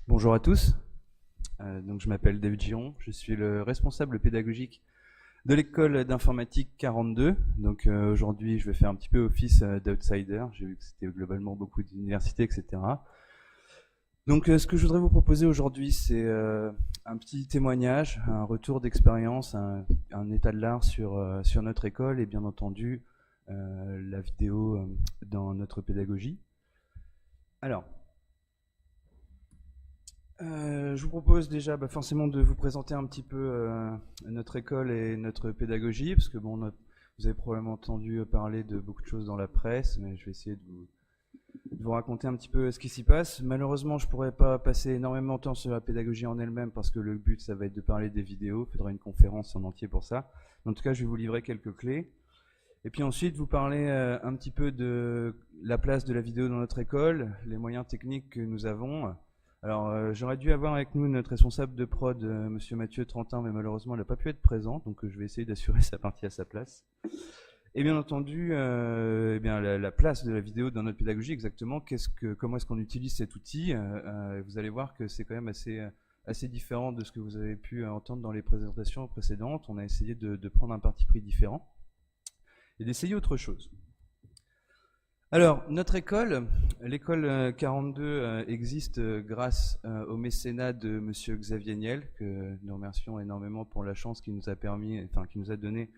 Bonjour à tous. Donc je m'appelle David Giron, je suis le responsable pédagogique de l'école d'informatique 42. Donc aujourd'hui, je vais faire un petit peu office d'outsider. J'ai vu que c'était globalement beaucoup d'universités, etc. Donc ce que je voudrais vous proposer aujourd'hui, c'est un petit témoignage, un retour d'expérience, un état de l'art sur notre école et bien entendu la vidéo dans notre pédagogie. Alors, je vous propose déjà forcément de vous présenter un petit peu notre école et notre pédagogie, parce que bon, vous avez probablement entendu parler de beaucoup de choses dans la presse, mais je vais essayer de vous raconter un petit peu ce qui s'y passe. Malheureusement, je ne pourrais pas passer énormément de temps sur la pédagogie en elle-même, parce que le but, ça va être de parler des vidéos. Il faudra une conférence en entier pour ça. En tout cas, je vais vous livrer quelques clés. Et puis ensuite, vous parler un petit peu de la place de la vidéo dans notre école, les moyens techniques que nous avons. Alors, j'aurais dû avoir avec nous notre responsable de prod, monsieur Mathieu Trentin, mais malheureusement, il n'a pas pu être présent, donc je vais essayer d'assurer sa partie à sa place. Et bien entendu, eh bien, la place de la vidéo dans notre pédagogie, exactement, comment est-ce qu'on utilise cet outil. Vous allez voir que c'est quand même assez différent de ce que vous avez pu entendre dans les présentations précédentes. On a essayé de prendre un parti pris différent et d'essayer autre chose. Alors, notre école, l'école 42, existe grâce au mécénat de monsieur Xavier Niel, que nous remercions énormément pour la chance qu'il nous a permis, enfin, qui nous a donné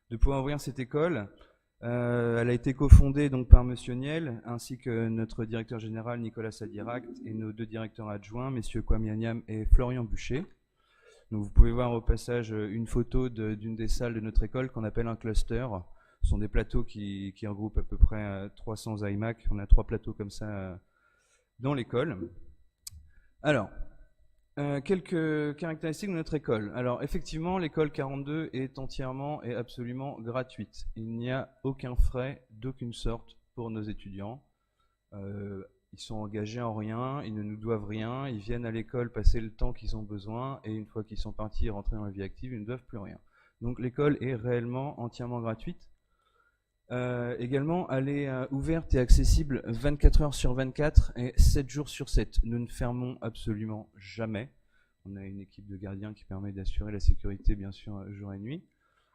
de pouvoir ouvrir cette école. Elle a été cofondée donc par monsieur Niel, ainsi que notre directeur général Nicolas Sadirac et nos deux directeurs adjoints, messieurs Kwame et Florian Bûcher. Donc, vous pouvez voir au passage une photo d'une des salles de notre école qu'on appelle un cluster. Ce sont des plateaux qui regroupent à peu près 300 iMac. On a 3 plateaux comme ça dans l'école. Alors, quelques caractéristiques de notre école. Alors, effectivement, l'école 42 est entièrement et absolument gratuite. Il n'y a aucun frais d'aucune sorte pour nos étudiants. Ils sont engagés en rien, ils ne nous doivent rien, ils viennent à l'école passer le temps qu'ils ont besoin et une fois qu'ils sont partis et rentrés dans la vie active, ils ne doivent plus rien. Donc l'école est réellement entièrement gratuite. Également, elle est ouverte et accessible 24 heures sur 24 et 7 jours sur 7. Nous ne fermons absolument jamais. On a une équipe de gardiens qui permet d'assurer la sécurité, bien sûr, jour et nuit.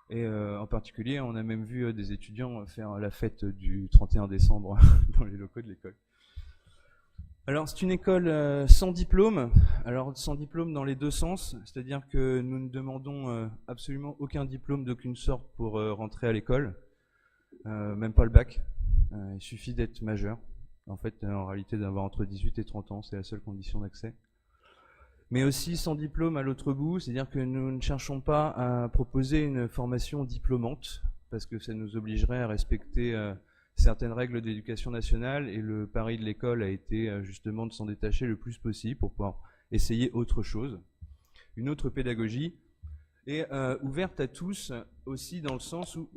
Et en particulier, on a même vu des étudiants faire la fête du 31 décembre dans les locaux de l'école. Alors, c'est une école sans diplôme. Alors, sans diplôme dans les deux sens, c'est-à-dire que nous ne demandons absolument aucun diplôme d'aucune sorte pour rentrer à l'école. Même pas le bac, il suffit d'être majeur. En fait, en réalité, d'avoir entre 18 et 30 ans, c'est la seule condition d'accès. Mais aussi sans diplôme à l'autre bout, c'est-à-dire que nous ne cherchons pas à proposer une formation diplômante, parce que ça nous obligerait à respecter certaines règles d'éducation nationale, et le pari de l'école a été justement de s'en détacher le plus possible pour pouvoir essayer autre chose, une autre pédagogie, et ouverte à tous aussi dans le sens où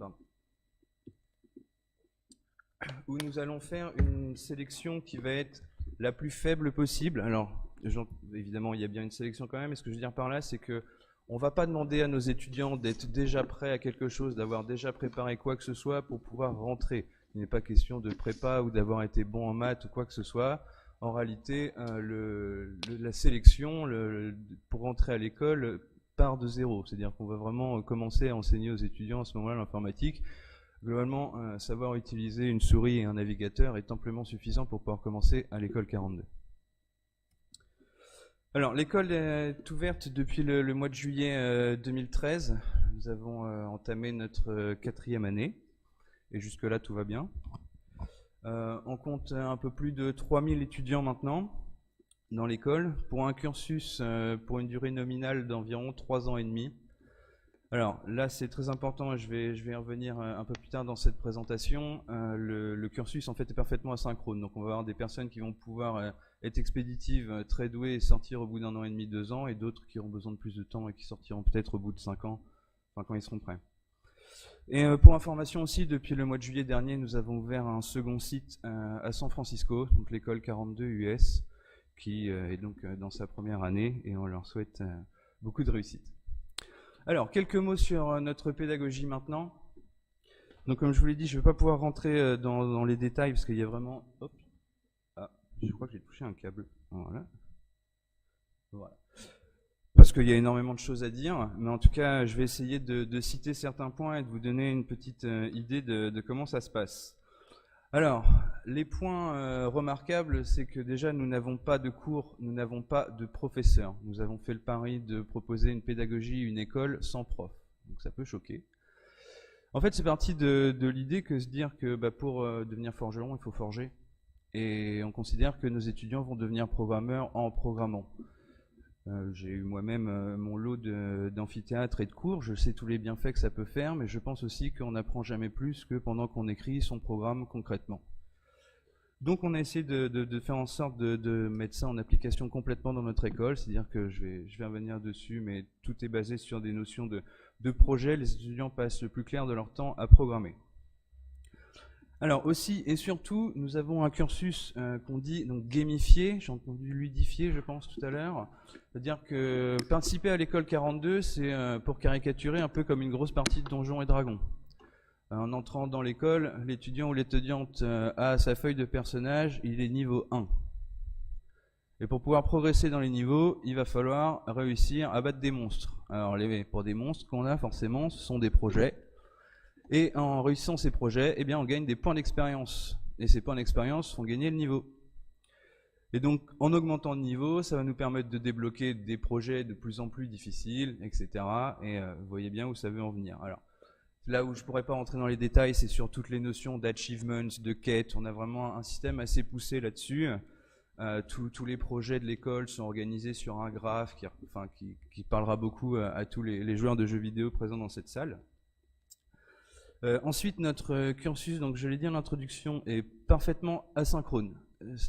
nous allons faire une sélection qui va être la plus faible possible. Alors, évidemment, il y a bien une sélection quand même, mais ce que je veux dire par là, c'est que on ne va pas demander à nos étudiants d'être déjà prêts à quelque chose, d'avoir déjà préparé quoi que ce soit pour pouvoir rentrer. Il n'est pas question de prépa ou d'avoir été bon en maths ou quoi que ce soit. En réalité, la sélection pour rentrer à l'école part de zéro. C'est-à-dire qu'on va vraiment commencer à enseigner aux étudiants à ce moment-là l'informatique. Globalement, savoir utiliser une souris et un navigateur est amplement suffisant pour pouvoir commencer à l'école 42. Alors, l'école est ouverte depuis le mois de juillet 2013. Nous avons entamé notre 4e année, et jusque-là, tout va bien. On compte un peu plus de 3000 étudiants maintenant dans l'école, pour un cursus pour une durée nominale d'environ 3 ans et demi. Alors là, c'est très important, je vais y revenir un peu plus tard dans cette présentation. Le cursus, en fait, est parfaitement asynchrone. Donc on va avoir des personnes qui vont pouvoir être expéditives, très douées et sortir au bout d'1 an et demi, 2 ans, et d'autres qui auront besoin de plus de temps et qui sortiront peut-être au bout de 5 ans, enfin quand ils seront prêts. Et pour information aussi, depuis le mois de juillet dernier, nous avons ouvert un second site à San Francisco, donc l'école 42 US, qui est donc dans sa première année, et on leur souhaite beaucoup de réussite. Alors, quelques mots sur notre pédagogie maintenant. Donc, comme je vous l'ai dit, je ne vais pas pouvoir rentrer dans les détails parce qu'il y a vraiment... Hop. Ah, je crois que j'ai touché un câble. Voilà. Voilà. Parce qu'il y a énormément de choses à dire, mais en tout cas, je vais essayer de citer certains points et de vous donner une petite idée de comment ça se passe. Alors, les points remarquables, c'est que déjà, nous n'avons pas de cours, nous n'avons pas de professeurs. Nous avons fait le pari de proposer une pédagogie, une école sans prof. Donc ça peut choquer. En fait, c'est parti de l'idée que se dire que pour devenir forgeron, il faut forger. Et on considère que nos étudiants vont devenir programmeurs en programmant. J'ai eu moi-même mon lot d'amphithéâtre et de cours, je sais tous les bienfaits que ça peut faire, mais je pense aussi qu'on n'apprend jamais plus que pendant qu'on écrit son programme concrètement. Donc on a essayé de faire en sorte de mettre ça en application complètement dans notre école, c'est-à-dire que je vais revenir dessus, mais tout est basé sur des notions de projet. Les étudiants passent le plus clair de leur temps à programmer. Alors aussi et surtout, nous avons un cursus qu'on dit donc gamifié, j'ai entendu ludifié je pense tout à l'heure, c'est-à-dire que participer à l'école 42, c'est pour caricaturer un peu comme une grosse partie de Donjons et Dragons. En entrant dans l'école, l'étudiant ou l'étudiante a sa feuille de personnage, il est niveau 1. Et pour pouvoir progresser dans les niveaux, il va falloir réussir à battre des monstres. Alors pour des monstres qu'on a forcément, ce sont des projets. Et en réussissant ces projets, eh bien, on gagne des points d'expérience. Et ces points d'expérience font gagner le niveau. Et donc, en augmentant le niveau, ça va nous permettre de débloquer des projets de plus en plus difficiles, etc. Et vous voyez bien où ça veut en venir. Alors, là où je ne pourrais pas rentrer dans les détails, c'est sur toutes les notions d'achievements, de quêtes. On a vraiment un système assez poussé là-dessus. Tous les projets de l'école sont organisés sur un graphe qui parlera beaucoup à tous les joueurs de jeux vidéo présents dans cette salle. Ensuite, notre cursus, donc je l'ai dit en introduction, est parfaitement asynchrone.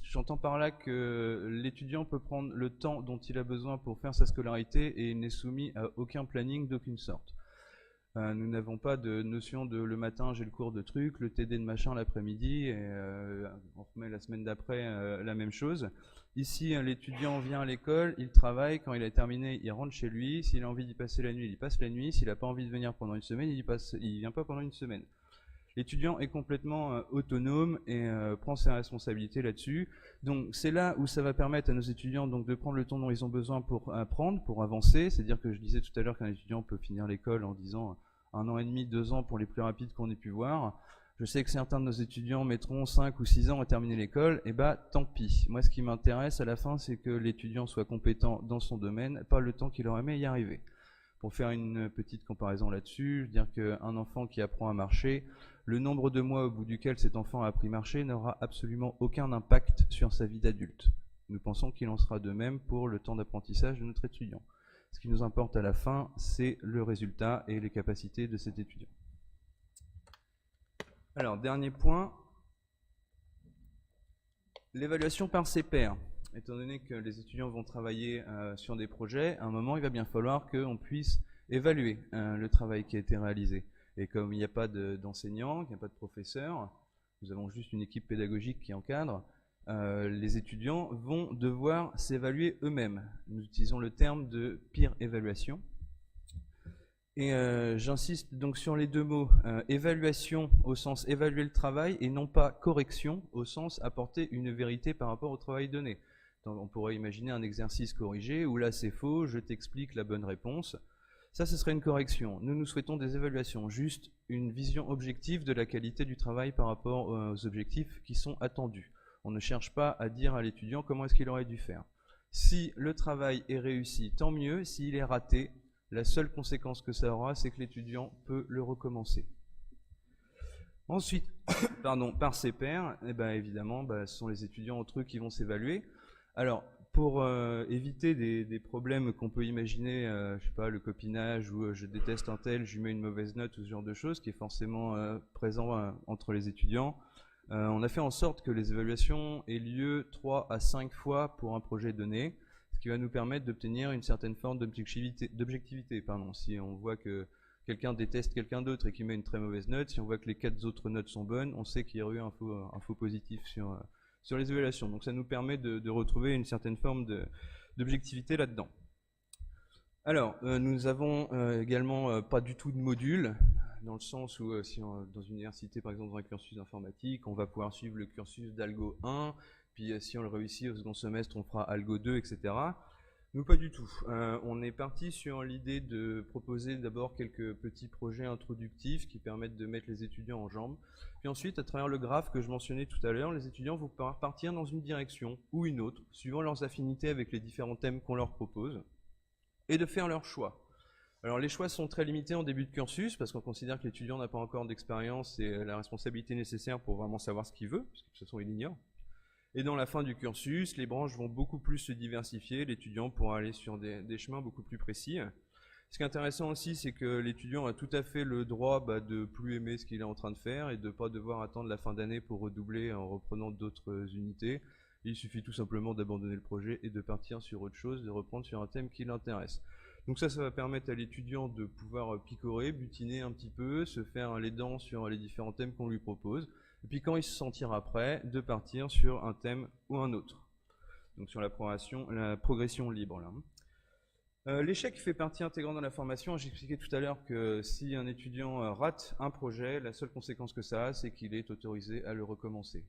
J'entends par là que l'étudiant peut prendre le temps dont il a besoin pour faire sa scolarité et il n'est soumis à aucun planning d'aucune sorte. Nous n'avons pas de notion de le matin j'ai le cours de truc, le TD de machin l'après-midi, et on remet la semaine d'après la même chose. Ici, l'étudiant vient à l'école, il travaille, quand il a terminé, il rentre chez lui, s'il a envie d'y passer la nuit, il y passe la nuit, s'il n'a pas envie de venir pendant une semaine, il vient pas pendant une semaine. L'étudiant est complètement autonome et prend ses responsabilités là-dessus. Donc c'est là où ça va permettre à nos étudiants donc, de prendre le temps dont ils ont besoin pour apprendre, pour avancer. C'est-à-dire que je disais tout à l'heure qu'un étudiant peut finir l'école en disant 1 an et demi, 2 ans pour les plus rapides qu'on ait pu voir. Je sais que certains de nos étudiants mettront 5 ou 6 ans à terminer l'école, et tant pis. Moi, ce qui m'intéresse à la fin, c'est que l'étudiant soit compétent dans son domaine, pas le temps qu'il aurait aimé y arriver. Pour faire une petite comparaison là-dessus, je veux dire qu'un enfant qui apprend à marcher, le nombre de mois au bout duquel cet enfant a appris à marcher n'aura absolument aucun impact sur sa vie d'adulte. Nous pensons qu'il en sera de même pour le temps d'apprentissage de notre étudiant. Ce qui nous importe à la fin, c'est le résultat et les capacités de cet étudiant. Alors, dernier point, l'évaluation par ses pairs. Étant donné que les étudiants vont travailler sur des projets, à un moment, il va bien falloir qu'on puisse évaluer le travail qui a été réalisé. Et comme il n'y a pas d'enseignants, il n'y a pas de professeurs, nous avons juste une équipe pédagogique qui encadre, les étudiants vont devoir s'évaluer eux-mêmes. Nous utilisons le terme de peer évaluation. Et j'insiste donc sur les deux mots, évaluation au sens évaluer le travail et non pas correction au sens apporter une vérité par rapport au travail donné. Donc, on pourrait imaginer un exercice corrigé où là c'est faux, je t'explique la bonne réponse. Ça, ce serait une correction. Nous souhaitons des évaluations, juste une vision objective de la qualité du travail par rapport aux objectifs qui sont attendus. On ne cherche pas à dire à l'étudiant comment est-ce qu'il aurait dû faire. Si le travail est réussi, tant mieux. S'il est raté, la seule conséquence que ça aura, c'est que l'étudiant peut le recommencer. Ensuite, par ses pairs, évidemment, ce sont les étudiants entre eux qui vont s'évaluer. Alors, pour éviter des problèmes qu'on peut imaginer, je sais pas, le copinage ou je déteste un tel, je lui mets une mauvaise note ou ce genre de choses qui est forcément présent entre les étudiants, on a fait en sorte que les évaluations aient lieu 3 à 5 fois pour un projet donné, ce qui va nous permettre d'obtenir une certaine forme d'objectivité. Si on voit que quelqu'un déteste quelqu'un d'autre et qu'il met une très mauvaise note, si on voit que les 4 autres notes sont bonnes, on sait qu'il y a eu un faux positif sur les évaluations. Donc ça nous permet de retrouver une certaine forme d'objectivité là-dedans. Alors, nous avons également pas du tout de module, dans le sens où si dans une université, par exemple dans un cursus informatique, on va pouvoir suivre le cursus d'Algo 1, puis si on le réussit au second semestre, on fera Algo 2, etc. Nous, pas du tout. On est parti sur l'idée de proposer d'abord quelques petits projets introductifs qui permettent de mettre les étudiants en jambes. Puis ensuite, à travers le graphe que je mentionnais tout à l'heure, les étudiants vont pouvoir partir dans une direction ou une autre, suivant leurs affinités avec les différents thèmes qu'on leur propose, et de faire leur choix. Alors les choix sont très limités en début de cursus, parce qu'on considère que l'étudiant n'a pas encore d'expérience et la responsabilité nécessaire pour vraiment savoir ce qu'il veut, parce que de toute façon il ignore. Et dans la fin du cursus, les branches vont beaucoup plus se diversifier, l'étudiant pourra aller sur des chemins beaucoup plus précis. Ce qui est intéressant aussi, c'est que l'étudiant a tout à fait le droit de plus aimer ce qu'il est en train de faire et de ne pas devoir attendre la fin d'année pour redoubler en reprenant d'autres unités. Il suffit tout simplement d'abandonner le projet et de partir sur autre chose, de reprendre sur un thème qui l'intéresse. Donc ça va permettre à l'étudiant de pouvoir picorer, butiner un petit peu, se faire les dents sur les différents thèmes qu'on lui propose. Et puis quand il se sentira prêt, de partir sur un thème ou un autre. Donc sur la progression libre. L'échec fait partie intégrante de la formation. J'expliquais tout à l'heure que si un étudiant rate un projet, la seule conséquence que ça a, c'est qu'il est autorisé à le recommencer.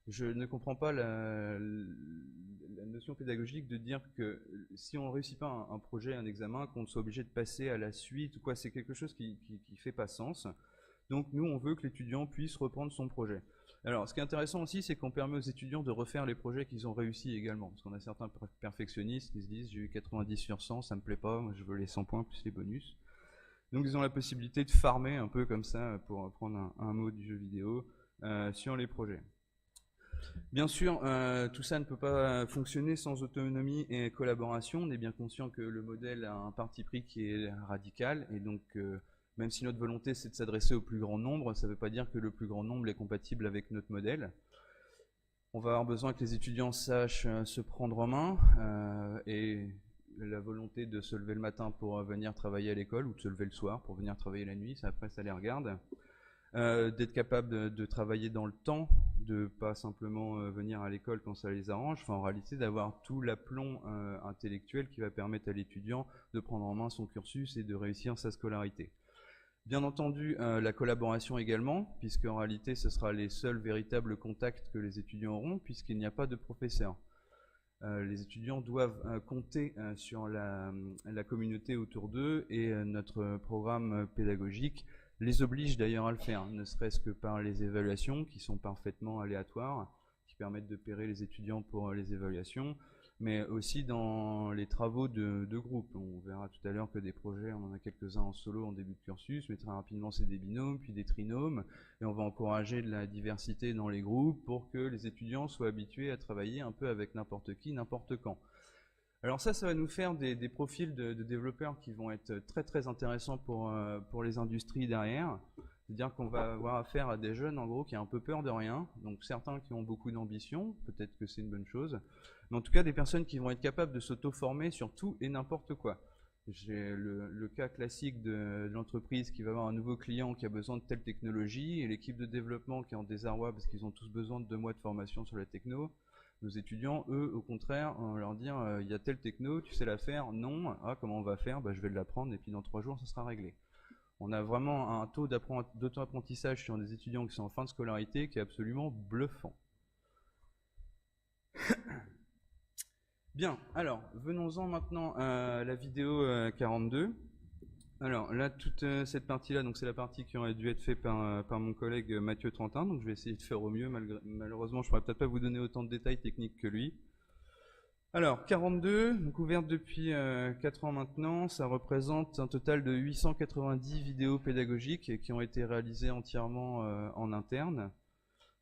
Je ne comprends pas la notion pédagogique de dire que si on ne réussit pas un projet, un examen, qu'on soit obligé de passer à la suite, ou quoi, c'est quelque chose qui fait pas sens. Donc nous, on veut que l'étudiant puisse reprendre son projet. Alors, ce qui est intéressant aussi, c'est qu'on permet aux étudiants de refaire les projets qu'ils ont réussi également. Parce qu'on a certains perfectionnistes qui se disent « j'ai eu 90 sur 100, ça me plaît pas, moi je veux les 100 points plus les bonus ». Donc ils ont la possibilité de farmer un peu comme ça, pour reprendre un mot du jeu vidéo, sur les projets. Bien sûr, tout ça ne peut pas fonctionner sans autonomie et collaboration. On est bien conscient que le modèle a un parti pris qui est radical, et donc même si notre volonté c'est de s'adresser au plus grand nombre, ça ne veut pas dire que le plus grand nombre est compatible avec notre modèle. On va avoir besoin que les étudiants sachent se prendre en main, et la volonté de se lever le matin pour venir travailler à l'école, ou de se lever le soir pour venir travailler la nuit, ça après ça les regarde. D'être capable de travailler dans le temps, de pas simplement venir à l'école quand ça les arrange, enfin en réalité d'avoir tout l'aplomb intellectuel qui va permettre à l'étudiant de prendre en main son cursus et de réussir sa scolarité. Bien entendu, la collaboration également, puisqu'en réalité ce sera les seuls véritables contacts que les étudiants auront, puisqu'il n'y a pas de professeur. Les étudiants doivent compter sur la communauté autour d'eux, et notre programme pédagogique les oblige d'ailleurs à le faire, ne serait-ce que par les évaluations qui sont parfaitement aléatoires, qui permettent de pairer les étudiants pour les évaluations, mais aussi dans les travaux de groupe. On verra tout à l'heure que des projets, on en a quelques-uns en solo en début de cursus, mais très rapidement c'est des binômes, puis des trinômes, et on va encourager de la diversité dans les groupes pour que les étudiants soient habitués à travailler un peu avec n'importe qui, n'importe quand. Alors ça va nous faire des profils de développeurs qui vont être très très intéressants pour les industries derrière. C'est-à-dire qu'on va avoir affaire à des jeunes en gros qui ont un peu peur de rien, donc certains qui ont beaucoup d'ambition, peut-être que c'est une bonne chose, mais en tout cas des personnes qui vont être capables de s'auto-former sur tout et n'importe quoi. J'ai le cas classique de l'entreprise qui va avoir un nouveau client qui a besoin de telle technologie, et l'équipe de développement qui est en désarroi parce qu'ils ont tous besoin de 2 mois de formation sur la techno. Nos étudiants, eux, au contraire, on va leur dire il y a telle techno, tu sais la faire? Non. Ah, comment on va faire? Je vais l'apprendre et puis dans 3 jours, ça sera réglé. On a vraiment un taux d'auto-apprentissage sur des étudiants qui sont en fin de scolarité qui est absolument bluffant. Bien, alors, venons-en maintenant à la vidéo 42. Alors là, toute cette partie-là, donc c'est la partie qui aurait dû être faite par mon collègue Mathieu Trentin, donc je vais essayer de faire au mieux, malheureusement je ne pourrais peut-être pas vous donner autant de détails techniques que lui. Alors, 42, donc ouverte depuis 4 ans maintenant, ça représente un total de 890 vidéos pédagogiques qui ont été réalisées entièrement en interne.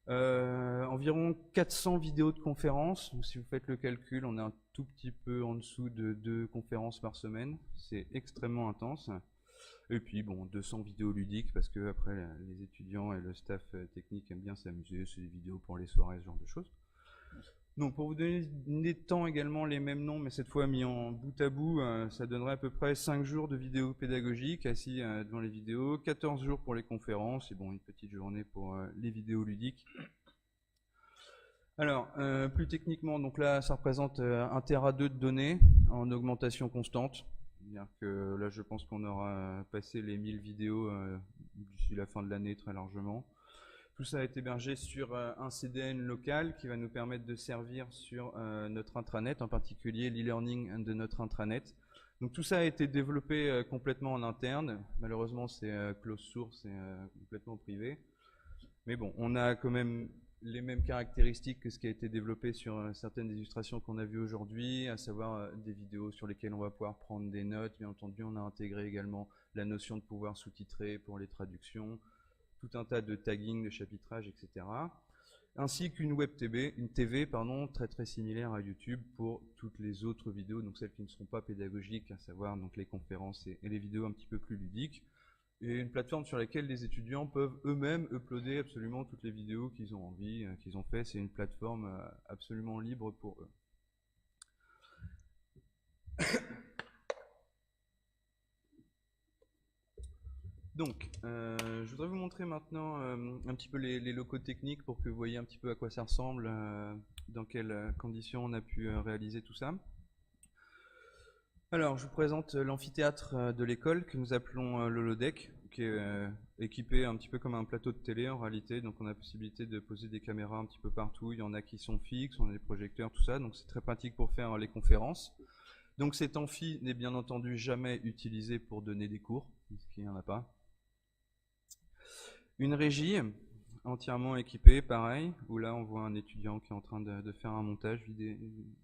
Environ 400 vidéos de conférences, donc si vous faites le calcul, on est un tout petit peu en dessous de 2 conférences par semaine, c'est extrêmement intense. Et puis bon, 200 vidéos ludiques, parce que après les étudiants et le staff technique aiment bien s'amuser, c'est des vidéos pour les soirées, ce genre de choses. Donc pour vous donner des temps également, les mêmes noms, mais cette fois mis en bout à bout, ça donnerait à peu près 5 jours de vidéos pédagogiques assis devant les vidéos, 14 jours pour les conférences, et bon, une petite journée pour les vidéos ludiques. Alors, plus techniquement, donc là, ça représente 1 Tera 2 de données en augmentation constante. C'est-à-dire que là, je pense qu'on aura passé les 1000 vidéos d'ici la fin de l'année très largement. Tout ça est hébergé sur un CDN local qui va nous permettre de servir sur notre intranet, en particulier l'e-learning de notre intranet. Donc tout ça a été développé complètement en interne. Malheureusement, c'est closed source et complètement privé. Mais bon, on a quand même les mêmes caractéristiques que ce qui a été développé sur certaines illustrations qu'on a vues aujourd'hui, à savoir des vidéos sur lesquelles on va pouvoir prendre des notes. Bien entendu, on a intégré également la notion de pouvoir sous-titrer pour les traductions, tout un tas de tagging, de chapitrage, etc. Ainsi qu'une web TV, très très similaire à YouTube pour toutes les autres vidéos, donc celles qui ne seront pas pédagogiques, à savoir donc les conférences et les vidéos un petit peu plus ludiques. Et une plateforme sur laquelle les étudiants peuvent eux-mêmes uploader absolument toutes les vidéos qu'ils ont envie, qu'ils ont fait. C'est une plateforme absolument libre pour eux. Donc, je voudrais vous montrer maintenant un petit peu les locaux techniques pour que vous voyez un petit peu à quoi ça ressemble, dans quelles conditions on a pu réaliser tout ça. Alors, je vous présente l'amphithéâtre de l'école que nous appelons l'holodeck, qui est équipé un petit peu comme un plateau de télé en réalité. Donc, on a la possibilité de poser des caméras un petit peu partout. Il y en a qui sont fixes, on a des projecteurs, tout ça. Donc, c'est très pratique pour faire les conférences. Donc, cet amphi n'est bien entendu jamais utilisé pour donner des cours, puisqu'il n'y en a pas. Une régie entièrement équipée, pareil, où là on voit un étudiant qui est en train de faire un montage vidéo.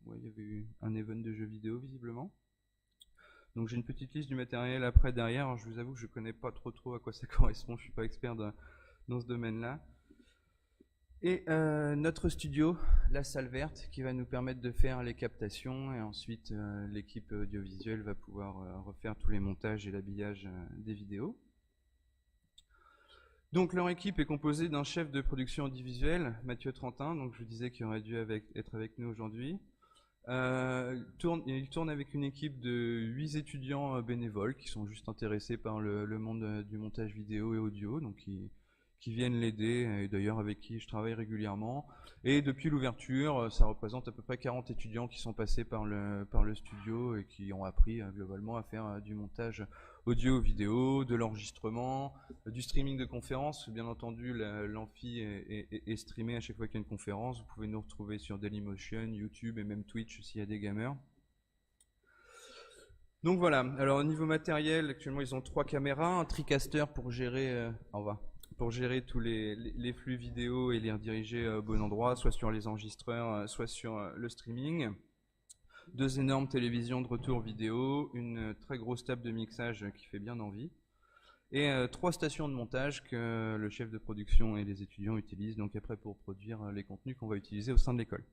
Ouais, il y avait eu un event de jeux vidéo visiblement. Donc j'ai une petite liste du matériel après derrière. Alors, je vous avoue que je ne connais pas trop à quoi ça correspond, je ne suis pas expert dans ce domaine-là. Et notre studio, la salle verte, qui va nous permettre de faire les captations, et ensuite l'équipe audiovisuelle va pouvoir refaire tous les montages et l'habillage des vidéos. Donc leur équipe est composée d'un chef de production audiovisuelle, Mathieu Trentin, donc je vous disais qu'il aurait dû être avec nous aujourd'hui. Il tourne avec une équipe de 8 étudiants bénévoles qui sont juste intéressés par le monde du montage vidéo et audio, donc qui viennent l'aider, et d'ailleurs avec qui je travaille régulièrement. Et depuis l'ouverture, ça représente à peu près 40 étudiants qui sont passés par le studio et qui ont appris globalement à faire du montage audio-vidéo, de l'enregistrement, du streaming de conférences. Bien entendu, l'amphi est streamé à chaque fois qu'il y a une conférence. Vous pouvez nous retrouver sur Dailymotion, YouTube et même Twitch s'il y a des gamers. Donc voilà, alors au niveau matériel, actuellement ils ont 3 caméras, un TriCaster pour gérer, tous les flux vidéo et les rediriger au bon endroit, soit sur les enregistreurs, soit sur le streaming. 2 énormes télévisions de retour vidéo, une très grosse table de mixage qui fait bien envie, et 3 stations de montage que le chef de production et les étudiants utilisent donc après pour produire les contenus qu'on va utiliser au sein de l'école.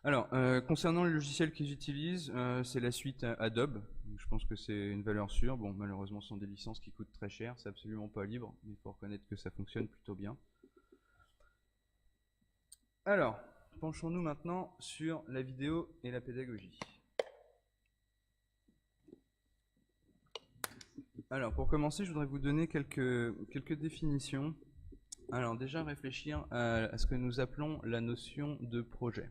Alors, concernant le logiciel qu'ils utilisent, c'est la suite Adobe. Je pense que c'est une valeur sûre. Bon, malheureusement, ce sont des licences qui coûtent très cher. C'est absolument pas libre, mais il faut reconnaître que ça fonctionne plutôt bien. Alors, penchons-nous maintenant sur la vidéo et la pédagogie. Alors, pour commencer, je voudrais vous donner quelques définitions. Alors, déjà réfléchir à ce que nous appelons la notion de projet.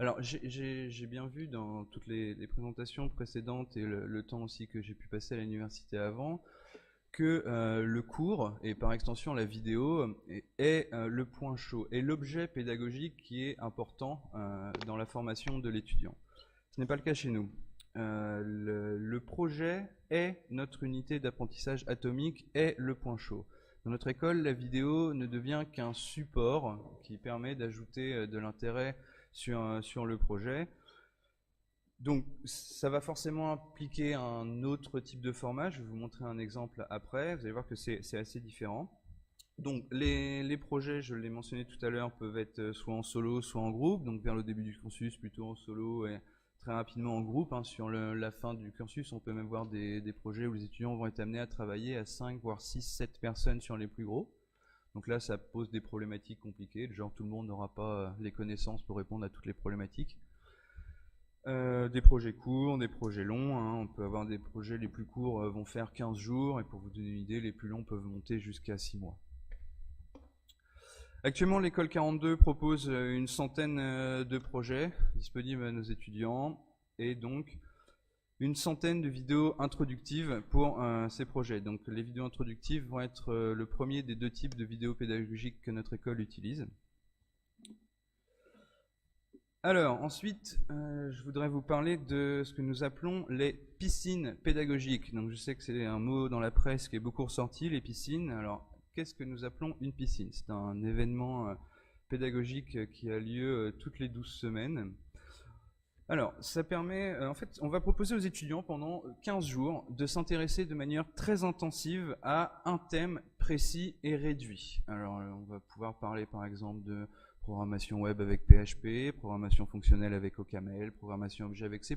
Alors, j'ai bien vu dans toutes les présentations précédentes et le temps aussi que j'ai pu passer à l'université avant, que le cours, et par extension la vidéo, est le point chaud, et l'objet pédagogique qui est important dans la formation de l'étudiant. Ce n'est pas le cas chez nous. Le projet est notre unité d'apprentissage atomique, est le point chaud. Dans notre école, la vidéo ne devient qu'un support qui permet d'ajouter de l'intérêt sur le projet. Donc ça va forcément impliquer un autre type de format. Je vais vous montrer un exemple après. Vous allez voir que c'est assez différent. Donc les projets, je l'ai mentionné tout à l'heure, peuvent être soit en solo, soit en groupe. Donc vers le début du cursus, plutôt en solo et très rapidement en groupe. Sur la fin du cursus, on peut même voir des projets où les étudiants vont être amenés à travailler à 5, voire 6, 7 personnes sur les plus gros. Donc là, ça pose des problématiques compliquées. Genre, tout le monde n'aura pas les connaissances pour répondre à toutes les problématiques. Des projets courts, des projets longs. On peut avoir des projets, les plus courts vont faire 15 jours. Et pour vous donner une idée, les plus longs peuvent monter jusqu'à 6 mois. Actuellement, l'école 42 propose une centaine de projets disponibles à nos étudiants. Et donc, une centaine de vidéos introductives pour ces projets. Donc les vidéos introductives vont être le premier des deux types de vidéos pédagogiques que notre école utilise. Alors ensuite, je voudrais vous parler de ce que nous appelons les piscines pédagogiques. Donc je sais que c'est un mot dans la presse qui est beaucoup ressorti, les piscines. Alors qu'est-ce que nous appelons une piscine? C'est un événement pédagogique qui a lieu toutes les 12 semaines. Alors, ça permet, en fait, on va proposer aux étudiants pendant 15 jours de s'intéresser de manière très intensive à un thème précis et réduit. Alors, on va pouvoir parler par exemple de programmation web avec PHP, programmation fonctionnelle avec OCaml, programmation objet avec C++,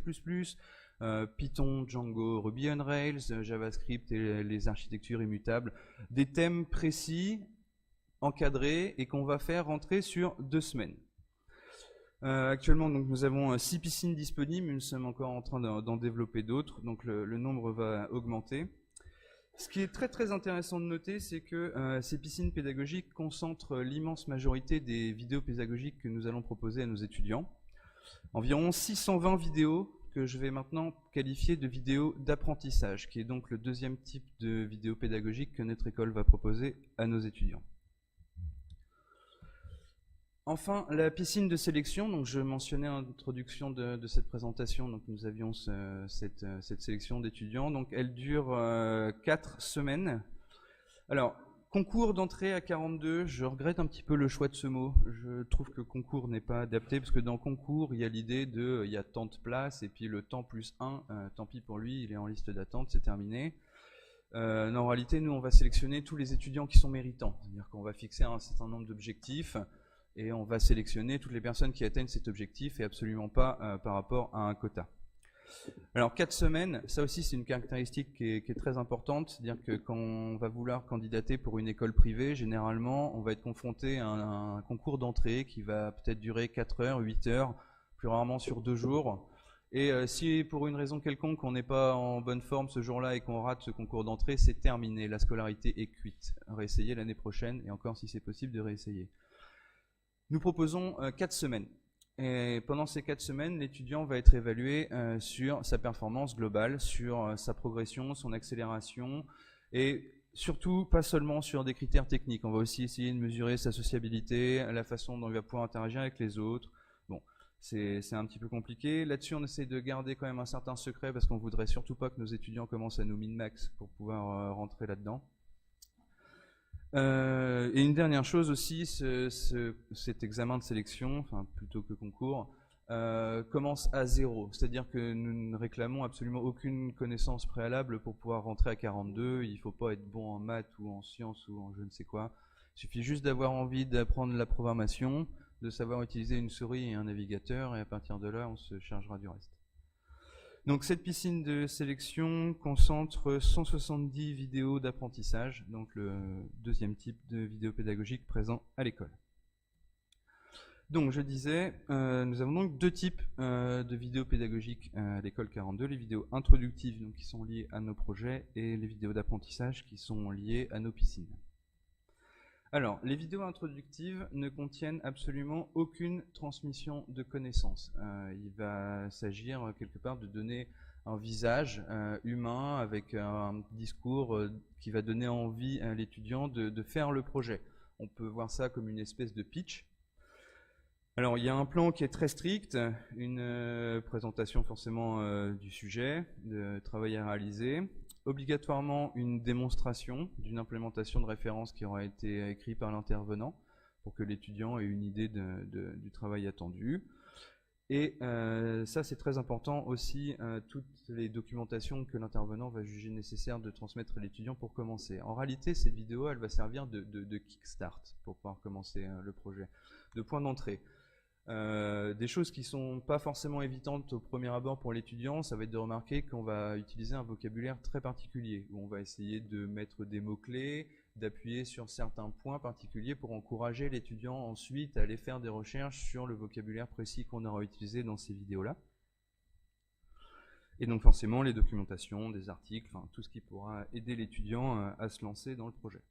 Python, Django, Ruby on Rails, JavaScript et les architectures immutables. Des thèmes précis, encadrés et qu'on va faire rentrer sur 2 semaines. Actuellement, donc, nous avons 6 piscines disponibles, mais nous sommes encore en train d'en développer d'autres, donc le nombre va augmenter. Ce qui est très très intéressant de noter, c'est que ces piscines pédagogiques concentrent l'immense majorité des vidéos pédagogiques que nous allons proposer à nos étudiants. Environ 620 vidéos que je vais maintenant qualifier de vidéos d'apprentissage, qui est donc le deuxième type de vidéo pédagogique que notre école va proposer à nos étudiants. Enfin, la piscine de sélection, donc je mentionnais en introduction de cette présentation, donc nous avions cette sélection d'étudiants, donc elle dure 4 semaines. Alors, concours d'entrée à 42, je regrette un petit peu le choix de ce mot, je trouve que concours n'est pas adapté, parce que dans concours, il y a l'idée de, il y a tant de places, et puis le temps plus 1, tant pis pour lui, il est en liste d'attente, c'est terminé. Non, en réalité, nous on va sélectionner tous les étudiants qui sont méritants, c'est-à-dire qu'on va fixer un certain nombre d'objectifs, et on va sélectionner toutes les personnes qui atteignent cet objectif et absolument pas par rapport à un quota. Alors 4 semaines, ça aussi c'est une caractéristique qui est très importante, c'est-à-dire que quand on va vouloir candidater pour une école privée, généralement on va être confronté à un concours d'entrée qui va peut-être durer 4 heures, 8 heures, plus rarement sur 2 jours. Et si pour une raison quelconque on n'est pas en bonne forme ce jour-là et qu'on rate ce concours d'entrée, c'est terminé, la scolarité est cuite. Réessayer l'année prochaine et encore si c'est possible de réessayer. Nous proposons 4 semaines. Et pendant ces 4 semaines, l'étudiant va être évalué sur sa performance globale, sur sa progression, son accélération, et surtout pas seulement sur des critères techniques. On va aussi essayer de mesurer sa sociabilité, la façon dont il va pouvoir interagir avec les autres. Bon, c'est un petit peu compliqué. Là-dessus, on essaie de garder quand même un certain secret parce qu'on ne voudrait surtout pas que nos étudiants commencent à nous min-max pour pouvoir rentrer là-dedans. Et une dernière chose aussi, cet examen de sélection, enfin plutôt que concours, commence à 0. C'est-à-dire que nous ne réclamons absolument aucune connaissance préalable pour pouvoir rentrer à 42. Il ne faut pas être bon en maths ou en sciences ou en je ne sais quoi. Il suffit juste d'avoir envie d'apprendre la programmation, de savoir utiliser une souris et un navigateur, et à partir de là, on se chargera du reste. Donc cette piscine de sélection concentre 170 vidéos d'apprentissage, donc le deuxième type de vidéo pédagogique présent à l'école. Donc je disais, nous avons donc 2 types de vidéos pédagogiques à l'école 42, les vidéos introductives donc, qui sont liées à nos projets et les vidéos d'apprentissage qui sont liées à nos piscines. Alors, les vidéos introductives ne contiennent absolument aucune transmission de connaissances. Il va s'agir quelque part de donner un visage humain avec un discours qui va donner envie à l'étudiant de faire le projet. On peut voir ça comme une espèce de pitch. Alors, il y a un plan qui est très strict, une présentation forcément du sujet, de travail à réaliser. Obligatoirement une démonstration d'une implémentation de référence qui aura été écrite par l'intervenant pour que l'étudiant ait une idée du travail attendu. Et ça c'est très important aussi, toutes les documentations que l'intervenant va juger nécessaire de transmettre à l'étudiant pour commencer. En réalité cette vidéo elle va servir de kickstart pour pouvoir commencer le projet, de point d'entrée. Des choses qui ne sont pas forcément évidentes au premier abord pour l'étudiant, ça va être de remarquer qu'on va utiliser un vocabulaire très particulier, où on va essayer de mettre des mots-clés, d'appuyer sur certains points particuliers pour encourager l'étudiant ensuite à aller faire des recherches sur le vocabulaire précis qu'on aura utilisé dans ces vidéos-là. Et donc forcément les documentations, des articles, enfin, tout ce qui pourra aider l'étudiant à se lancer dans le projet.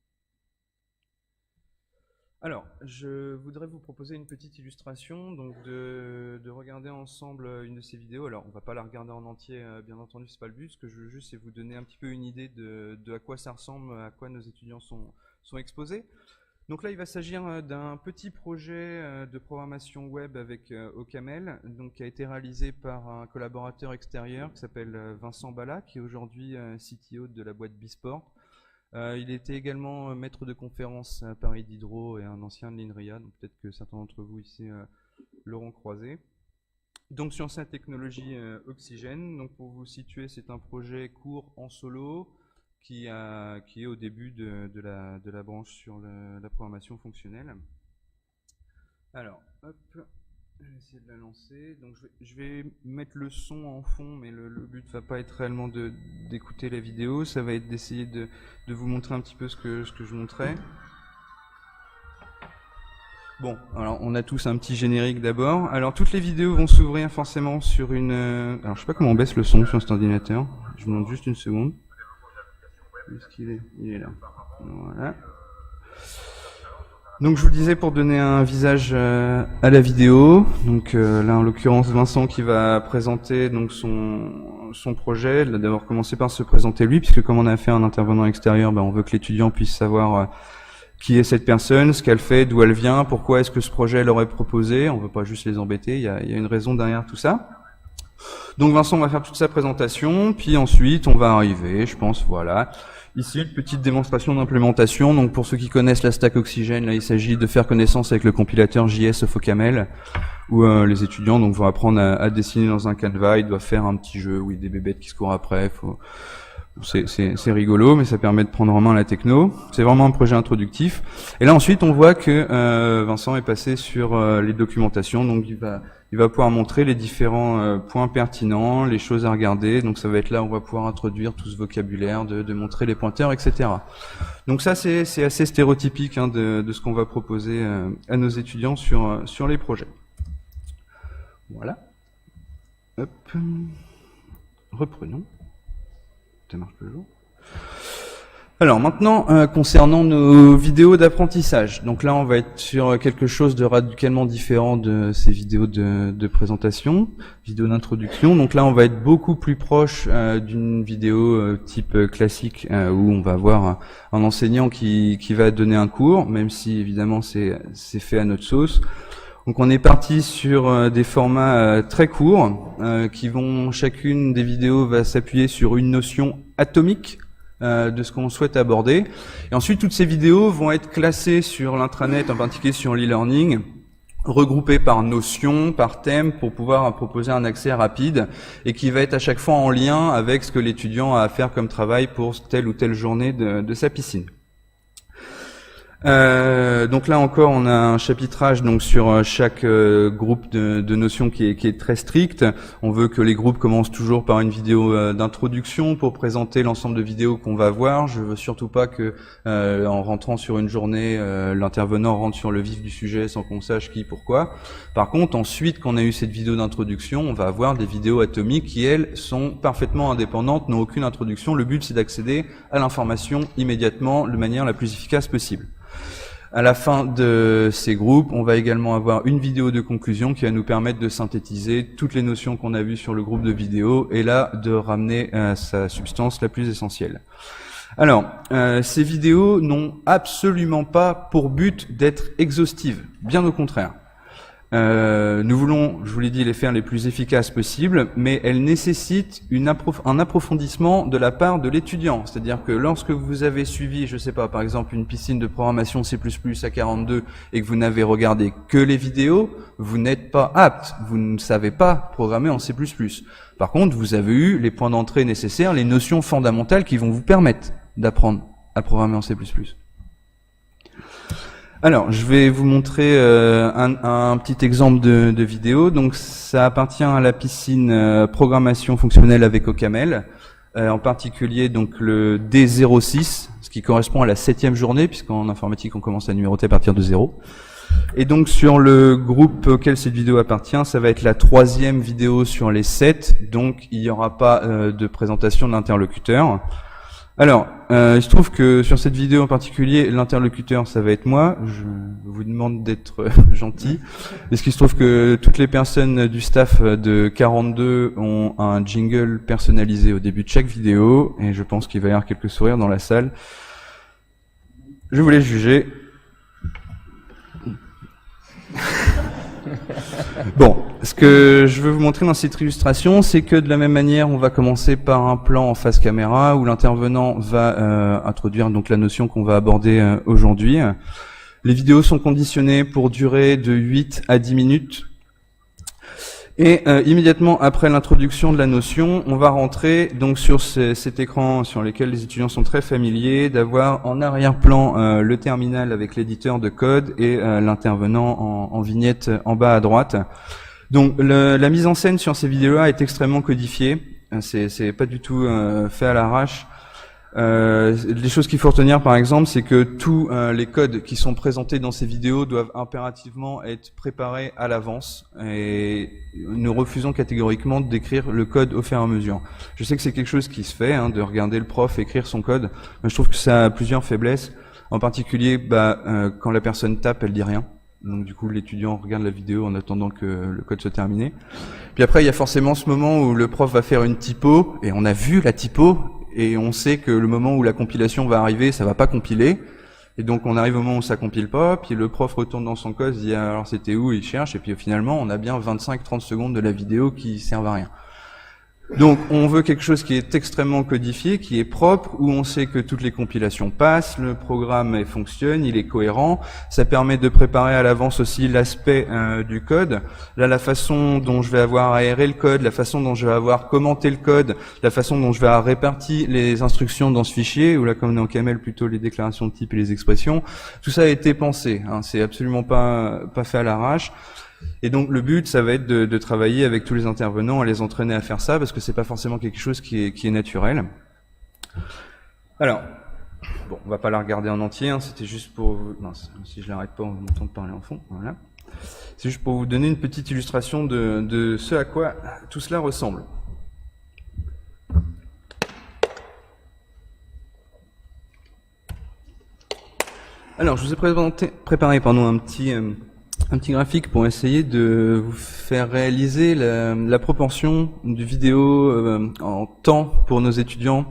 Alors, je voudrais vous proposer une petite illustration, donc de regarder ensemble une de ces vidéos. Alors, on va pas la regarder en entier, bien entendu, c'est pas le but. Ce que je veux juste, c'est vous donner un petit peu une idée de à quoi ça ressemble, à quoi nos étudiants sont exposés. Donc là, il va s'agir d'un petit projet de programmation web avec OCaml, donc qui a été réalisé par un collaborateur extérieur qui s'appelle Vincent Balla, qui est aujourd'hui CTO de la boîte Bisport. Il était également maître de conférence à Paris Diderot et un ancien de l'INRIA, donc peut-être que certains d'entre vous ici l'auront croisé. Donc sur sa technologie Oxygène, donc pour vous situer, c'est un projet court en solo qui est au début de la branche sur la programmation fonctionnelle. Alors, hop, je vais essayer de la lancer. Donc je vais mettre le son en fond, mais le but ne va pas être réellement d'écouter la vidéo, ça va être d'essayer de vous montrer un petit peu ce que je montrais. Bon, alors on a tous un petit générique d'abord. Alors toutes les vidéos vont s'ouvrir forcément sur une... Alors je sais pas comment on baisse le son sur cet ordinateur. Je vous demande juste une seconde. Où est-ce qu'il est ? Il est là. Voilà. Donc je vous le disais, pour donner un visage à la vidéo, donc là en l'occurrence Vincent qui va présenter donc son projet. Il a d'abord commencé par se présenter lui, puisque comme on a fait un intervenant extérieur, on veut que l'étudiant puisse savoir qui est cette personne, ce qu'elle fait, d'où elle vient, pourquoi est-ce que ce projet leur est proposé. On veut pas juste les embêter, il y a une raison derrière tout ça. Donc Vincent va faire toute sa présentation, puis ensuite on va arriver, je pense, voilà. Ici, une petite démonstration d'implémentation. Donc, pour ceux qui connaissent la stack Oxygène, là, il s'agit de faire connaissance avec le compilateur JS of OCaml, où les étudiants donc vont apprendre à dessiner dans un canevas. Ils doivent faire un petit jeu, oui, des bébêtes qui se courent après. C'est rigolo, mais ça permet de prendre en main la techno. C'est vraiment un projet introductif. Et là, ensuite, on voit que Vincent est passé sur les documentations. Donc, il va pouvoir montrer les différents points pertinents, les choses à regarder. Donc ça va être là où on va pouvoir introduire tout ce vocabulaire, de montrer les pointeurs, etc. Donc ça, c'est assez stéréotypique de ce qu'on va proposer à nos étudiants sur les projets. Voilà. Hop. Reprenons. Ça marche toujours. Alors maintenant, concernant nos vidéos d'apprentissage. Donc là, on va être sur quelque chose de radicalement différent de ces vidéos de présentation, vidéos d'introduction. Donc là, on va être beaucoup plus proche d'une vidéo type classique où on va avoir un enseignant qui va donner un cours, même si évidemment c'est fait à notre sauce. Donc on est parti sur des formats très courts qui vont, chacune des vidéos va s'appuyer sur une notion atomique de ce qu'on souhaite aborder. Et ensuite, toutes ces vidéos vont être classées sur l'intranet, en particulier sur l'e-learning, regroupées par notion, par thème, pour pouvoir proposer un accès rapide et qui va être à chaque fois en lien avec ce que l'étudiant a à faire comme travail pour telle ou telle journée de sa piscine. Donc là encore, on a un chapitrage donc sur chaque groupe de notions qui est très strict. On veut que les groupes commencent toujours par une vidéo d'introduction pour présenter l'ensemble de vidéos qu'on va voir. Je veux surtout pas que en rentrant sur une journée, l'intervenant rentre sur le vif du sujet sans qu'on sache qui, pourquoi. Par contre, ensuite qu'on a eu cette vidéo d'introduction, on va avoir des vidéos atomiques qui, elles, sont parfaitement indépendantes, n'ont aucune introduction. Le but, c'est d'accéder à l'information immédiatement, de manière la plus efficace possible. À la fin de ces groupes, on va également avoir une vidéo de conclusion qui va nous permettre de synthétiser toutes les notions qu'on a vues sur le groupe de vidéos et là de ramener sa substance la plus essentielle. Alors, ces vidéos n'ont absolument pas pour but d'être exhaustives, bien au contraire. Nous voulons, je vous l'ai dit, les faire les plus efficaces possibles, mais elles nécessitent un approfondissement de la part de l'étudiant. C'est-à-dire que lorsque vous avez suivi, je sais pas, par exemple une piscine de programmation C++ à 42 et que vous n'avez regardé que les vidéos, vous n'êtes pas apte, vous ne savez pas programmer en C++. Par contre, vous avez eu les points d'entrée nécessaires, les notions fondamentales qui vont vous permettre d'apprendre à programmer en C++. Alors, je vais vous montrer un petit exemple de vidéo. Donc, ça appartient à la piscine programmation fonctionnelle avec OCaml, en particulier donc le D06, ce qui correspond à la 7e journée, puisqu'en informatique on commence à numéroter à partir de 0. Et donc sur le groupe auquel cette vidéo appartient, ça va être la 3e vidéo sur les 7, donc il n'y aura pas de présentation d'interlocuteur. Alors, il se trouve que sur cette vidéo en particulier, l'interlocuteur, ça va être moi. Je vous demande d'être gentil. Parce qu'il se trouve que toutes les personnes du staff de 42 ont un jingle personnalisé au début de chaque vidéo, et je pense qu'il va y avoir quelques sourires dans la salle. Je vous laisse juger. Bon, ce que je veux vous montrer dans cette illustration, c'est que de la même manière, on va commencer par un plan en face caméra où l'intervenant va introduire donc la notion qu'on va aborder aujourd'hui. Les vidéos sont conditionnées pour durer de 8 à 10 minutes. Et immédiatement après l'introduction de la notion, on va rentrer donc sur cet écran sur lequel les étudiants sont très familiers, d'avoir en arrière-plan le terminal avec l'éditeur de code et l'intervenant en vignette en bas à droite. Donc la mise en scène sur ces vidéos-là est extrêmement codifiée. C'est pas du tout fait à l'arrache. Les choses qu'il faut retenir par exemple, c'est que tous les codes qui sont présentés dans ces vidéos doivent impérativement être préparés à l'avance et nous refusons catégoriquement de décrire le code au fur et à mesure. Je sais que c'est quelque chose qui se fait, de regarder le prof écrire son code, mais je trouve que ça a plusieurs faiblesses. En particulier, quand la personne tape, elle dit rien. Donc du coup, l'étudiant regarde la vidéo en attendant que le code soit terminé. Puis après, il y a forcément ce moment où le prof va faire une typo, et on a vu la typo, et on sait que le moment où la compilation va arriver, ça va pas compiler. Et donc on arrive au moment où ça compile pas, puis le prof retourne dans son code, il dit alors c'était où, il cherche, et puis finalement on a bien 25-30 secondes de la vidéo qui servent à rien. Donc on veut quelque chose qui est extrêmement codifié, qui est propre, où on sait que toutes les compilations passent, le programme fonctionne, il est cohérent. Ça permet de préparer à l'avance aussi l'aspect du code. Là, la façon dont je vais avoir aéré le code, la façon dont je vais avoir commenté le code, la façon dont je vais avoir réparti les instructions dans ce fichier, ou là comme on est en camel plutôt les déclarations de type et les expressions, tout ça a été pensé. C'est absolument pas fait à l'arrache. Et donc le but, ça va être de travailler avec tous les intervenants, à les entraîner à faire ça, parce que c'est pas forcément quelque chose qui est naturel. Alors, bon, on va pas la regarder en entier, c'était juste pour vous... Non, si je l'arrête pas, on m'entend parler en fond, voilà. C'est juste pour vous donner une petite illustration de ce à quoi tout cela ressemble. Alors, je vous ai préparé un petit graphique pour essayer de vous faire réaliser la proportion du vidéo en temps pour nos étudiants.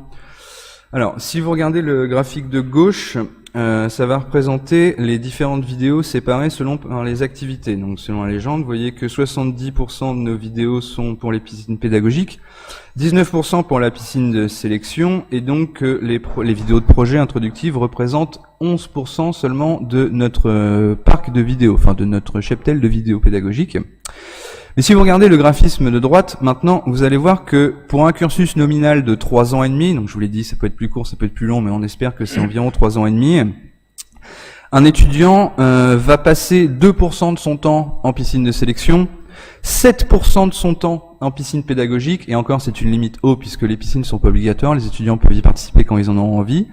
Alors, si vous regardez le graphique de gauche, ça va représenter les différentes vidéos séparées selon les activités. Donc, selon la légende, vous voyez que 70% de nos vidéos sont pour les piscines pédagogiques, 19% pour la piscine de sélection, et donc les vidéos de projet introductives représentent 11% seulement de notre parc de vidéos, enfin de notre cheptel de vidéos pédagogiques. Mais si vous regardez le graphisme de droite, maintenant, vous allez voir que pour un cursus nominal de 3 ans et demi, donc je vous l'ai dit, ça peut être plus court, ça peut être plus long, mais on espère que c'est environ 3 ans et demi, un étudiant va passer 2% de son temps en piscine de sélection, 7% de son temps en piscine pédagogique, et encore c'est une limite haute puisque les piscines sont pas obligatoires, les étudiants peuvent y participer quand ils en ont envie,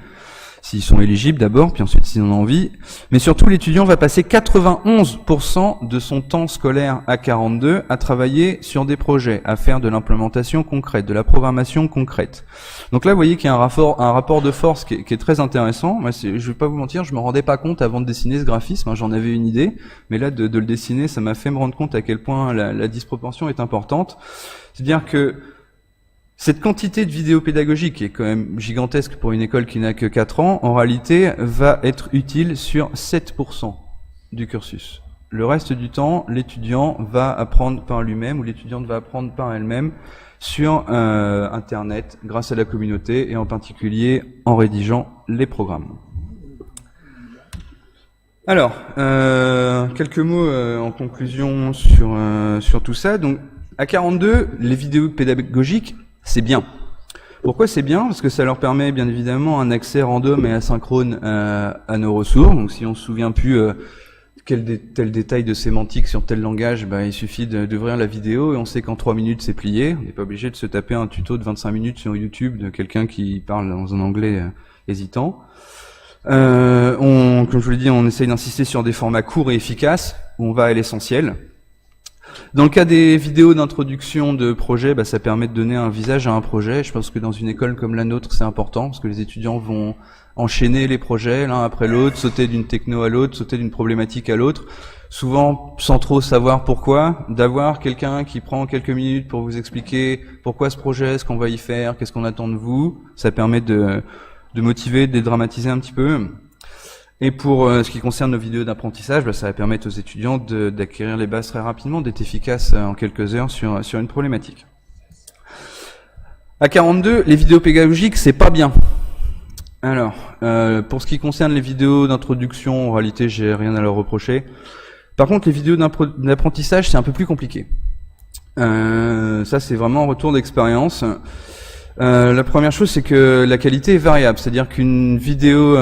s'ils sont éligibles d'abord, puis ensuite s'ils en ont envie. Mais surtout, l'étudiant va passer 91% de son temps scolaire à 42 à travailler sur des projets, à faire de l'implémentation concrète, de la programmation concrète. Donc là, vous voyez qu'il y a un rapport de force qui est très intéressant. Moi, je vais pas vous mentir, je me rendais pas compte avant de dessiner ce graphisme, j'en avais une idée, mais là, de le dessiner, ça m'a fait me rendre compte à quel point la disproportion est importante. C'est-à-dire que cette quantité de vidéos pédagogiques, qui est quand même gigantesque pour une école qui n'a que 4 ans, en réalité, va être utile sur 7% du cursus. Le reste du temps, l'étudiant va apprendre par lui-même, ou l'étudiante va apprendre par elle-même, sur Internet, grâce à la communauté, et en particulier en rédigeant les programmes. Alors, quelques mots en conclusion sur tout ça. Donc, à 42, les vidéos pédagogiques, c'est bien. Pourquoi c'est bien? Parce que ça leur permet bien évidemment un accès random et asynchrone à nos ressources. Donc si on se souvient plus tel détail de sémantique sur tel langage, il suffit d'ouvrir la vidéo et on sait qu'en 3 minutes c'est plié. On n'est pas obligé de se taper un tuto de 25 minutes sur YouTube de quelqu'un qui parle dans un anglais hésitant. Comme je vous l'ai dit, on essaye d'insister sur des formats courts et efficaces où on va à l'essentiel. Dans le cas des vidéos d'introduction de projet, bah, ça permet de donner un visage à un projet. Je pense que dans une école comme la nôtre, c'est important, parce que les étudiants vont enchaîner les projets l'un après l'autre, sauter d'une techno à l'autre, sauter d'une problématique à l'autre, souvent sans trop savoir pourquoi. D'avoir quelqu'un qui prend quelques minutes pour vous expliquer pourquoi ce projet, ce qu'on va y faire, qu'est-ce qu'on attend de vous, ça permet de motiver, de dédramatiser un petit peu. Et pour ce qui concerne nos vidéos d'apprentissage, bah, ça va permettre aux étudiants d'acquérir les bases très rapidement, d'être efficaces en quelques heures sur une problématique. À 42, les vidéos pédagogiques, c'est pas bien. Alors, pour ce qui concerne les vidéos d'introduction, en réalité, j'ai rien à leur reprocher. Par contre, les vidéos d'apprentissage, c'est un peu plus compliqué. Ça, c'est vraiment un retour d'expérience. La première chose, c'est que la qualité est variable, c'est-à-dire qu'une vidéo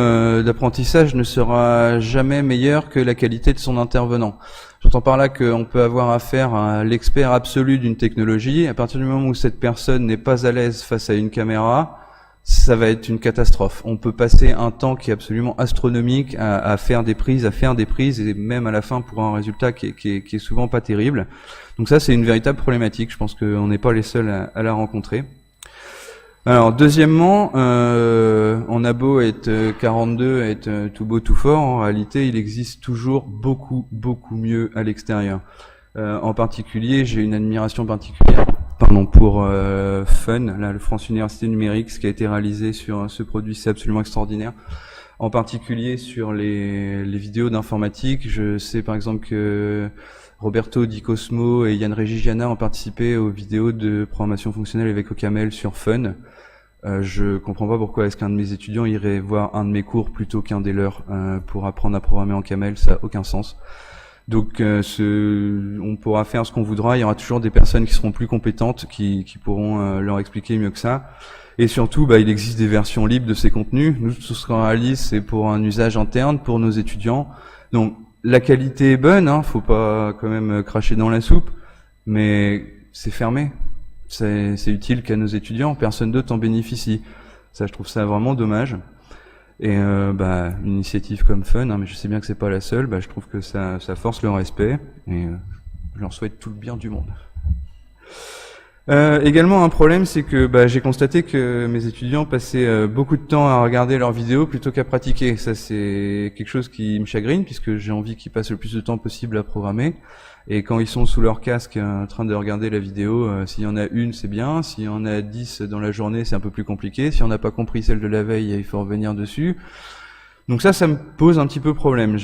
d'apprentissage ne sera jamais meilleure que la qualité de son intervenant. J'entends par là qu'on peut avoir affaire à l'expert absolu d'une technologie. À partir du moment où cette personne n'est pas à l'aise face à une caméra, ça va être une catastrophe. On peut passer un temps qui est absolument astronomique à faire des prises, et même à la fin pour un résultat qui est souvent pas terrible. Donc ça, c'est une véritable problématique. Je pense qu'on n'est pas les seuls à la rencontrer. Alors deuxièmement, on a beau être 42, être tout beau tout fort, en réalité il existe toujours beaucoup mieux à l'extérieur. En particulier, j'ai une admiration particulière pour Fun, là, le France Université Numérique, ce qui a été réalisé sur ce produit, c'est absolument extraordinaire. En particulier sur les vidéos d'informatique, je sais par exemple que Roberto Di Cosmo et Yann Reggiana ont participé aux vidéos de programmation fonctionnelle avec OCaml sur Fun. Je comprends pas pourquoi est-ce qu'un de mes étudiants irait voir un de mes cours plutôt qu'un des leurs pour apprendre à programmer en Camel, ça n'a aucun sens. Donc on pourra faire ce qu'on voudra, il y aura toujours des personnes qui seront plus compétentes, qui pourront leur expliquer mieux que ça. Et surtout, il existe des versions libres de ces contenus. Nous, tout ce qu'on réalise, c'est pour un usage interne, pour nos étudiants. Donc la qualité est bonne, faut pas quand même cracher dans la soupe, mais c'est fermé. C'est utile qu'à nos étudiants, personne d'autre en bénéficie. Ça, je trouve ça vraiment dommage. Et une initiative comme Fun, mais je sais bien que c'est pas la seule, je trouve que ça force le respect, et je leur souhaite tout le bien du monde. Également, un problème, c'est que j'ai constaté que mes étudiants passaient beaucoup de temps à regarder leurs vidéos plutôt qu'à pratiquer. Ça, c'est quelque chose qui me chagrine, puisque j'ai envie qu'ils passent le plus de temps possible à programmer. Et quand ils sont sous leur casque en train de regarder la vidéo, s'il y en a une, c'est bien. S'il y en a 10 dans la journée, c'est un peu plus compliqué. Si on n'a pas compris celle de la veille, il faut revenir dessus. Donc ça me pose un petit peu problème.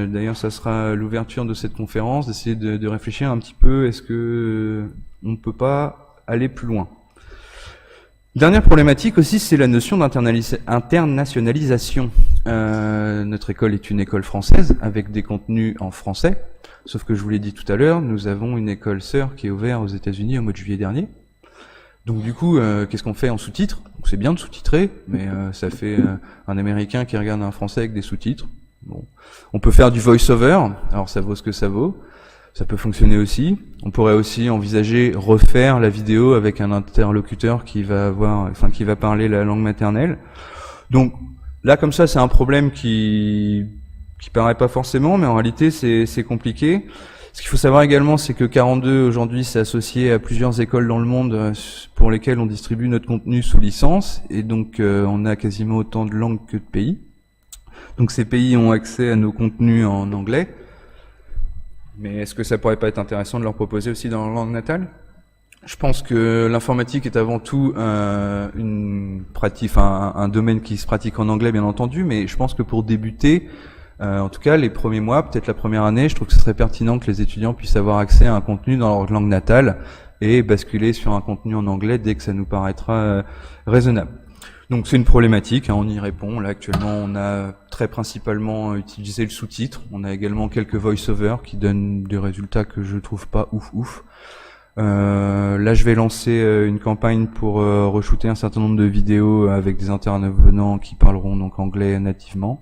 D'ailleurs, ça sera l'ouverture de cette conférence, d'essayer de réfléchir un petit peu, est-ce que on ne peut pas aller plus loin. Dernière problématique aussi, c'est la notion d'internationalisation. Notre école est une école française avec des contenus en français, sauf que je vous l'ai dit tout à l'heure, nous avons une école sœur qui est ouverte aux États-Unis au mois de juillet dernier. Donc du coup, qu'est-ce qu'on fait en sous-titres? C'est bien de sous-titrer, mais ça fait un Américain qui regarde un Français avec des sous-titres. Bon. On peut faire du voice-over, alors ça vaut ce que ça vaut. Ça peut fonctionner aussi. On pourrait aussi envisager refaire la vidéo avec un interlocuteur qui va parler la langue maternelle. Donc là, comme ça, c'est un problème qui paraît pas forcément, mais en réalité, c'est compliqué. Ce qu'il faut savoir également, c'est que 42 aujourd'hui s'est associé à plusieurs écoles dans le monde pour lesquelles on distribue notre contenu sous licence, et donc on a quasiment autant de langues que de pays. Donc ces pays ont accès à nos contenus en anglais. Mais est-ce que ça pourrait pas être intéressant de leur proposer aussi dans leur langue natale? Je pense que l'informatique est avant tout une pratique, un domaine qui se pratique en anglais, bien entendu, mais je pense que pour débuter, en tout cas les premiers mois, peut-être la première année, je trouve que ce serait pertinent que les étudiants puissent avoir accès à un contenu dans leur langue natale et basculer sur un contenu en anglais dès que ça nous paraîtra raisonnable. Donc c'est une problématique, on y répond. Là actuellement on a très principalement utilisé le sous-titre. On a également quelques voice-over qui donnent des résultats que je trouve pas ouf. Là je vais lancer une campagne pour re-shooter un certain nombre de vidéos avec des intervenants qui parleront donc anglais nativement.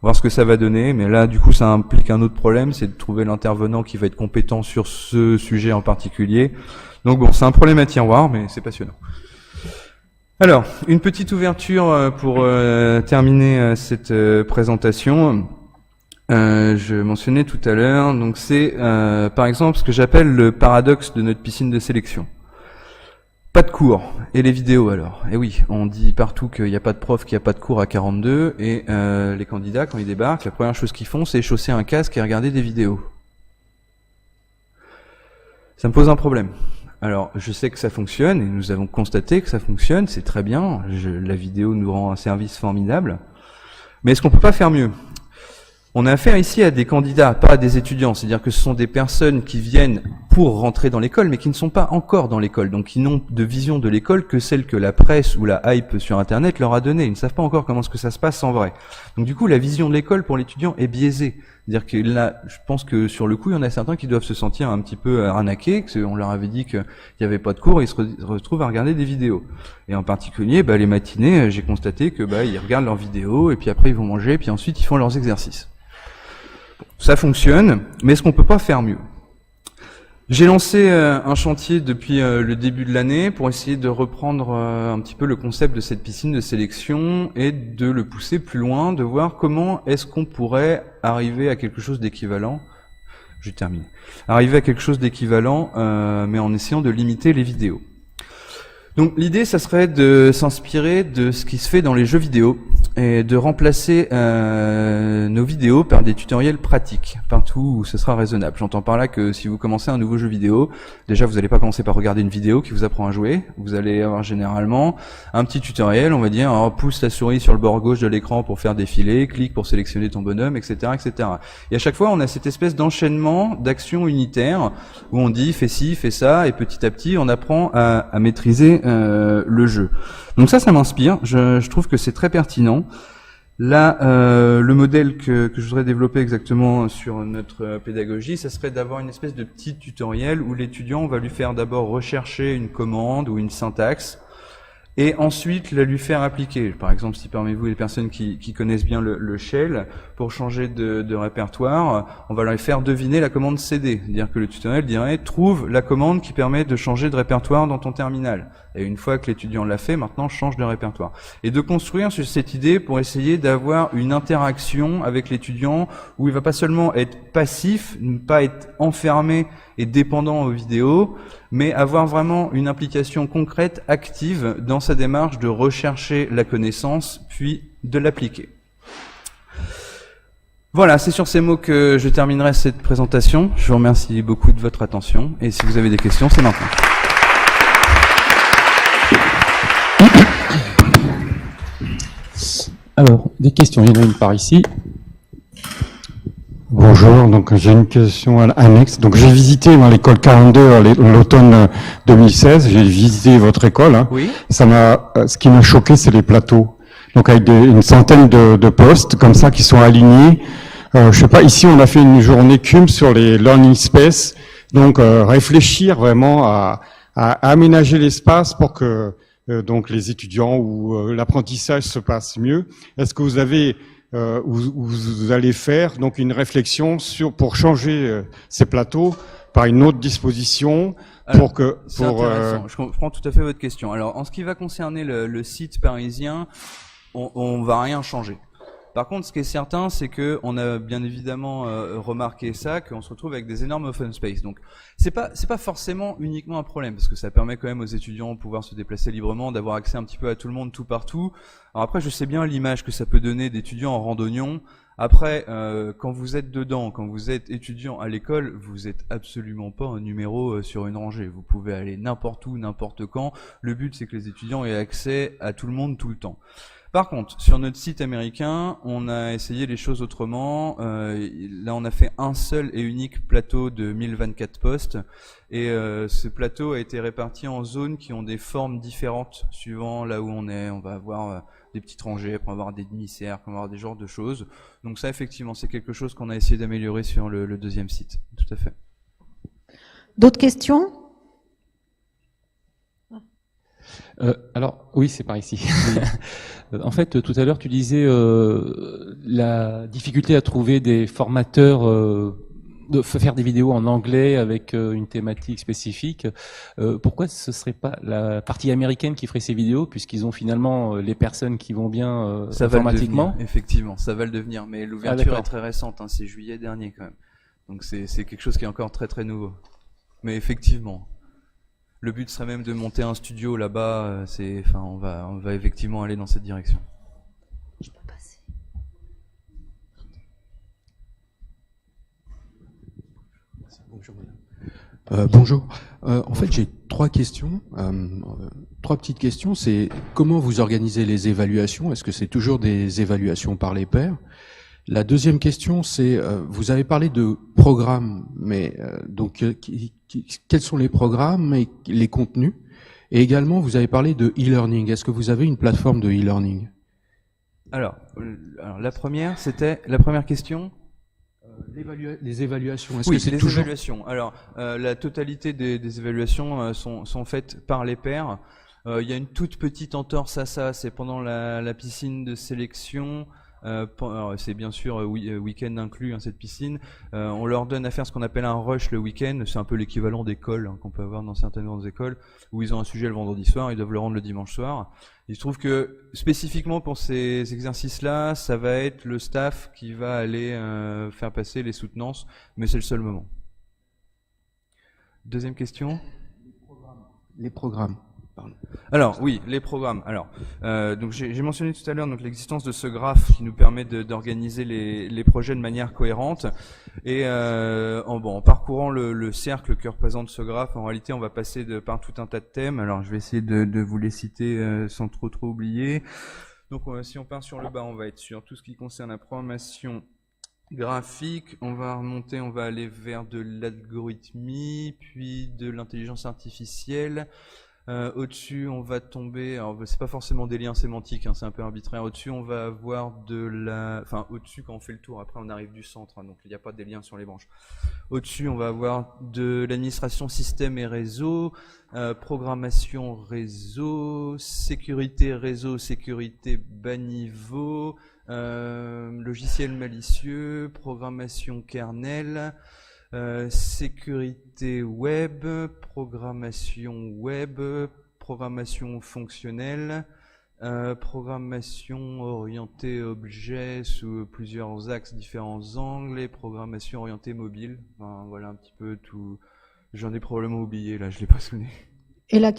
On va voir ce que ça va donner, mais là du coup ça implique un autre problème, c'est de trouver l'intervenant qui va être compétent sur ce sujet en particulier. Donc bon, c'est un problème à tiroir, mais c'est passionnant. Alors, une petite ouverture pour terminer cette présentation. je mentionnais tout à l'heure, donc c'est par exemple ce que j'appelle le paradoxe de notre piscine de sélection. Pas de cours. Et les vidéos alors? Eh oui, on dit partout qu'il n'y a pas de prof, qu'il n'y a pas de cours à 42, et les candidats, quand ils débarquent, la première chose qu'ils font, c'est chausser un casque et regarder des vidéos. Ça me pose un problème. Alors, je sais que ça fonctionne, et nous avons constaté que ça fonctionne, c'est très bien, la vidéo nous rend un service formidable, mais est-ce qu'on peut pas faire mieux? On a affaire ici à des candidats, pas à des étudiants, c'est-à-dire que ce sont des personnes qui viennent pour rentrer dans l'école, mais qui ne sont pas encore dans l'école, donc qui n'ont de vision de l'école que celle que la presse ou la hype sur Internet leur a donnée. Ils ne savent pas encore comment est-ce que ça se passe en vrai. Donc du coup, la vision de l'école pour l'étudiant est biaisée. C'est-à-dire que là, je pense que sur le coup, il y en a certains qui doivent se sentir un petit peu arnaqués, on leur avait dit qu'il n'y avait pas de cours, et ils se retrouvent à regarder des vidéos. Et en particulier, les matinées, j'ai constaté que ils regardent leurs vidéos, et puis après ils vont manger, puis ensuite ils font leurs exercices. Ça fonctionne, mais est-ce qu'on peut pas faire mieux? J'ai lancé un chantier depuis le début de l'année pour essayer de reprendre un petit peu le concept de cette piscine de sélection et de le pousser plus loin, de voir comment est-ce qu'on pourrait arriver à quelque chose d'équivalent. Je termine. Arriver à quelque chose d'équivalent, mais en essayant de limiter les vidéos. Donc l'idée, ça serait de s'inspirer de ce qui se fait dans les jeux vidéo et de remplacer nos vidéos par des tutoriels pratiques partout où ce sera raisonnable. J'entends par là que si vous commencez un nouveau jeu vidéo, déjà vous n'allez pas commencer par regarder une vidéo qui vous apprend à jouer. Vous allez avoir généralement un petit tutoriel, on va dire, alors, pousse la souris sur le bord gauche de l'écran pour faire défiler, clique pour sélectionner ton bonhomme, etc., etc. Et à chaque fois, on a cette espèce d'enchaînement d'actions unitaires où on dit fais ci, fais ça, et petit à petit, on apprend à maîtriser le jeu. Donc ça m'inspire. Je trouve que c'est très pertinent. Là, le modèle que je voudrais développer exactement sur notre pédagogie, ça serait d'avoir une espèce de petit tutoriel où l'étudiant va lui faire d'abord rechercher une commande ou une syntaxe, et ensuite la lui faire appliquer. Par exemple, si parmi vous les personnes qui connaissent bien le shell, pour changer de répertoire, on va leur faire deviner la commande CD. C'est-à-dire que le tutoriel dirait « Trouve la commande qui permet de changer de répertoire dans ton terminal ». Et une fois que l'étudiant l'a fait, maintenant change de répertoire. Et de construire sur cette idée pour essayer d'avoir une interaction avec l'étudiant où il va pas seulement être passif, ne pas être enfermé et dépendant aux vidéos, mais avoir vraiment une implication concrète, active dans sa démarche de rechercher la connaissance, puis de l'appliquer. Voilà, c'est sur ces mots que je terminerai cette présentation. Je vous remercie beaucoup de votre attention, et si vous avez des questions, c'est maintenant. Alors, des questions, il y en a une par ici. Bonjour, donc j'ai une question annexe. Donc j'ai visité l'école 42 l'automne 2016, j'ai visité votre école. Hein. Oui. Ce qui m'a choqué, c'est les plateaux. Donc avec une centaine de postes comme ça qui sont alignés. Je sais pas, ici on a fait une journée CUM sur les learning space. Donc réfléchir vraiment à aménager l'espace pour que donc les étudiants ou l'apprentissage se passe mieux. Est-ce que vous avez vous allez faire donc une réflexion pour changer ces plateaux par une autre disposition pour que Je comprends tout à fait votre question. Alors en ce qui va concerner le site parisien, on va rien changer. Par contre, ce qui est certain, c'est que on a bien évidemment remarqué ça, qu'on se retrouve avec des énormes open space. Donc, c'est pas forcément uniquement un problème, parce que ça permet quand même aux étudiants de pouvoir se déplacer librement, d'avoir accès un petit peu à tout le monde, tout partout. Alors après, je sais bien l'image que ça peut donner d'étudiants en randonnion. Après, quand vous êtes dedans, quand vous êtes étudiant à l'école, vous êtes absolument pas un numéro sur une rangée. Vous pouvez aller n'importe où, n'importe quand. Le but, c'est que les étudiants aient accès à tout le monde tout le temps. Par contre, sur notre site américain, on a essayé les choses autrement. Là, on a fait un seul et unique plateau de 1024 postes. Et ce plateau a été réparti en zones qui ont des formes différentes suivant là où on est. On va avoir des petites rangées, après on va avoir des demi-cercles, on va avoir des genres de choses. Donc ça, effectivement, c'est quelque chose qu'on a essayé d'améliorer sur le deuxième site. Tout à fait. D'autres questions ? Alors, oui, c'est par ici. En fait, tout à l'heure, tu disais la difficulté à trouver des formateurs de faire des vidéos en anglais avec une thématique spécifique. Pourquoi ce serait pas la partie américaine qui ferait ces vidéos, puisqu'ils ont finalement les personnes qui vont bien ça informatiquement? Va le devenir, effectivement, ça va le devenir, mais l'ouverture est très récente, hein, c'est juillet dernier quand même. Donc c'est quelque chose qui est encore très très nouveau. Mais effectivement, le but serait même de monter un studio là-bas. On va effectivement aller dans cette direction. Je peux passer. Bonjour. En fait, j'ai 3 questions. 3 petites questions. C'est comment vous organisez les évaluations? Est-ce que c'est toujours des évaluations par les pairs? La deuxième question, c'est vous avez parlé de programmes, mais donc quels sont les programmes et les contenus? Et également, vous avez parlé de e-learning. Est-ce que vous avez une plateforme de e-learning? Alors la première question. Les évaluations. Est-ce Oui, que c'est les toujours... évaluations. Alors, la totalité des évaluations sont faites par les pairs. Il y a une toute petite entorse à ça, c'est pendant la piscine de sélection. C'est bien sûr week-end inclus, hein, cette piscine. On leur donne à faire ce qu'on appelle un rush le week-end. C'est un peu l'équivalent des calls, hein, qu'on peut avoir dans certaines grandes écoles, où ils ont un sujet le vendredi soir, ils doivent le rendre le dimanche soir. Il se trouve que spécifiquement pour ces exercices-là, ça va être le staff qui va aller faire passer les soutenances, mais c'est le seul moment. Deuxième question. Les programmes. Pardon. Alors oui, les programmes. Alors donc j'ai mentionné tout à l'heure donc l'existence de ce graphe qui nous permet d'organiser les projets de manière cohérente. Et en parcourant le cercle que représente ce graphe, en réalité on va passer par tout un tas de thèmes. Alors je vais essayer de vous les citer sans trop oublier. Donc si on part sur le bas, on va être sur tout ce qui concerne la programmation graphique, on va remonter, on va aller vers de l'algorithmie, puis de l'intelligence artificielle. Au-dessus, on va tomber, alors c'est pas forcément des liens sémantiques, hein, c'est un peu arbitraire. Au-dessus, on va avoir au-dessus, quand on fait le tour, après on arrive du centre, hein, donc il n'y a pas des liens sur les branches. Au-dessus, on va avoir de l'administration système et réseau, programmation réseau, sécurité bas niveau, logiciel malicieux, programmation kernel, sécurité web, programmation fonctionnelle, programmation orientée objet sous plusieurs axes, différents angles, et programmation orientée mobile. Enfin, voilà un petit peu tout. J'en ai probablement oublié là, je l'ai pas sonné. Et la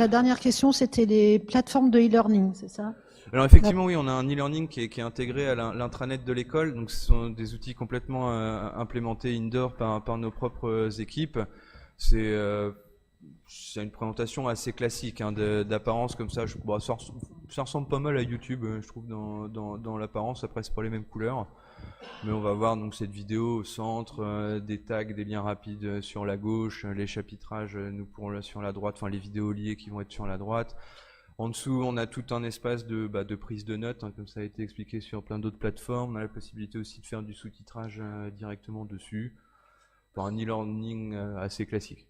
dernière question, c'était les plateformes de e-learning, c'est ça? Alors effectivement, oui, on a un e-learning qui est intégré à l'intranet de l'école. Donc ce sont des outils complètement implémentés indoor par nos propres équipes. C'est une présentation assez classique, hein, d'apparence comme ça. Ça ressemble pas mal à YouTube, je trouve, dans l'apparence. Après, c'est pas les mêmes couleurs. Mais on va voir donc cette vidéo au centre, des tags, des liens rapides sur la gauche, les chapitrages sur la droite, enfin les vidéos liées qui vont être sur la droite. En dessous, on a tout un espace de prise de notes, hein, comme ça a été expliqué sur plein d'autres plateformes. On a la possibilité aussi de faire du sous-titrage directement dessus. Enfin, un e-learning assez classique.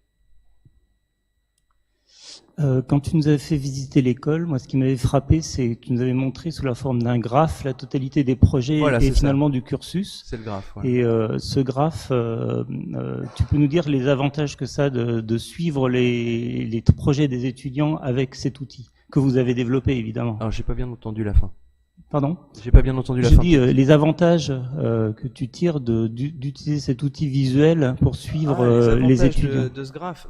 Quand tu nous avais fait visiter l'école, moi ce qui m'avait frappé, c'est que tu nous avais montré sous la forme d'un graphe la totalité des projets et finalement du cursus. C'est le graphe. Ouais. Et ce graphe, tu peux nous dire les avantages que ça a de suivre les projets des étudiants avec cet outil que vous avez développé évidemment. Alors j'ai pas bien entendu la fin. Pardon ? J'ai pas bien entendu la fin. Je dis les avantages que tu tires d'utiliser cet outil visuel pour suivre les étudiants. De ce graphe.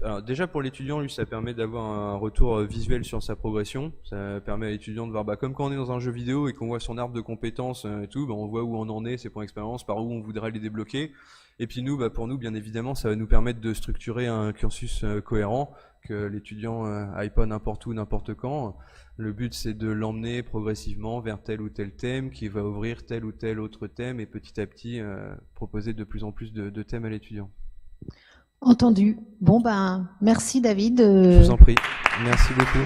Alors déjà pour l'étudiant, lui, ça permet d'avoir un retour visuel sur sa progression. Ça permet à l'étudiant de voir, comme quand on est dans un jeu vidéo et qu'on voit son arbre de compétences et tout, on voit où on en est, ses points d'expérience, par où on voudrait les débloquer. Et puis nous, pour nous, bien évidemment, ça va nous permettre de structurer un cursus cohérent, que l'étudiant aille pas n'importe où, n'importe quand. Le but, c'est de l'emmener progressivement vers tel ou tel thème, qui va ouvrir tel ou tel autre thème, et petit à petit proposer de plus en plus de thèmes à l'étudiant. Entendu. Bon, merci David. Je vous en prie. Merci beaucoup.